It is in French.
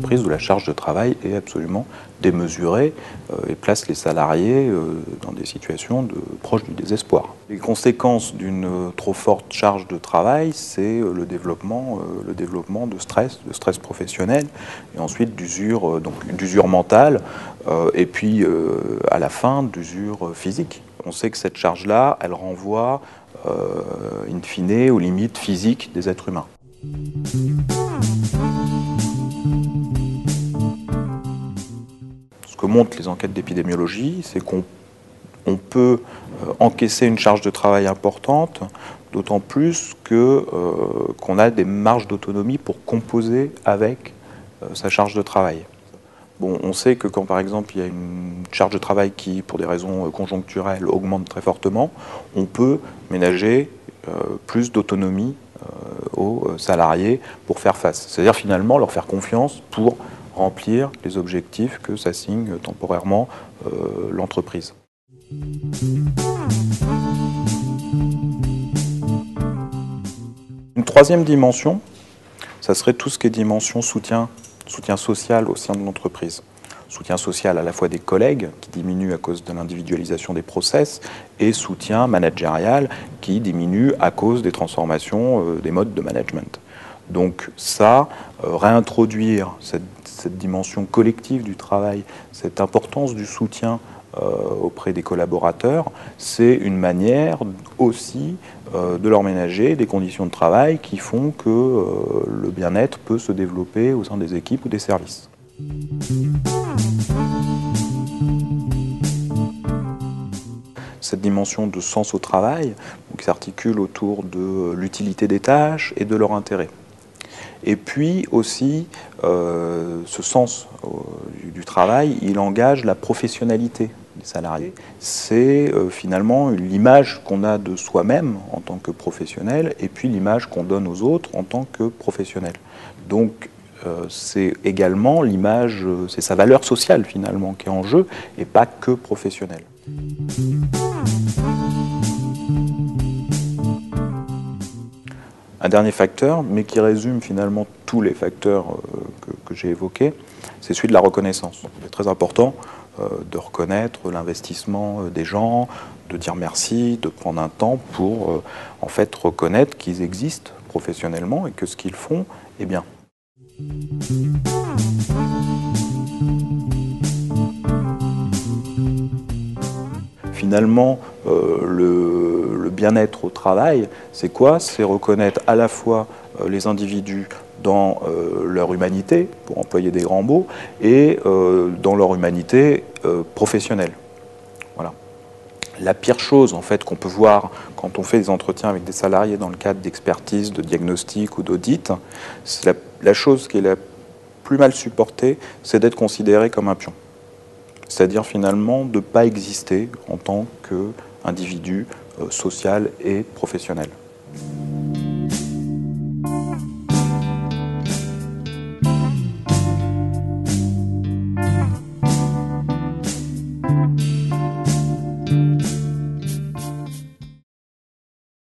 entreprise où la charge de travail est absolument démesurée et place les salariés dans des situations proches du désespoir. Les conséquences d'une trop forte charge de travail, c'est le développement de stress professionnel et ensuite d'usure mentale et puis à la fin d'usure physique. On sait que cette charge-là, elle renvoie in fine aux limites physiques des êtres humains. Ce que montrent les enquêtes d'épidémiologie, c'est qu'on peut encaisser une charge de travail importante, d'autant plus qu'on a des marges d'autonomie pour composer avec sa charge de travail. Bon, on sait que quand, par exemple, il y a une charge de travail qui, pour des raisons conjoncturelles, augmente très fortement, on peut ménager plus d'autonomie aux salariés pour faire face. C'est-à-dire, finalement, leur faire confiance pour remplir les objectifs que s'assigne temporairement l'entreprise. Une troisième dimension, ça serait tout ce qui est dimension soutien social au sein de l'entreprise. Soutien social à la fois des collègues, qui diminue à cause de l'individualisation des process, et soutien managérial, qui diminue à cause des transformations des modes de management. Donc ça, réintroduire cette dimension collective du travail, cette importance du soutien auprès des collaborateurs, c'est une manière aussi de leur ménager des conditions de travail qui font que le bien-être peut se développer au sein des équipes ou des services. Cette dimension de sens au travail qui s'articule autour de l'utilité des tâches et de leur intérêt. Et puis aussi, ce sens du travail, il engage la professionnalité des salariés. C'est finalement l'image qu'on a de soi-même en tant que professionnel et puis l'image qu'on donne aux autres en tant que professionnel. Donc c'est également l'image, c'est sa valeur sociale finalement qui est en jeu et pas que professionnelle. Un dernier facteur, mais qui résume finalement tous les facteurs que j'ai évoqués, c'est celui de la reconnaissance. C'est très important de reconnaître l'investissement des gens, de dire merci, de prendre un temps pour en fait reconnaître qu'ils existent professionnellement et que ce qu'ils font est bien. Finalement, le bien-être au travail, c'est quoi? C'est reconnaître à la fois les individus dans leur humanité, pour employer des grands mots, et dans leur humanité professionnelle. Voilà. La pire chose en fait qu'on peut voir quand on fait des entretiens avec des salariés dans le cadre d'expertise, de diagnostic ou d'audit, c'est la chose qui est la plus mal supportée, c'est d'être considéré comme un pion. C'est-à-dire finalement de ne pas exister en tant qu'individu social et professionnel.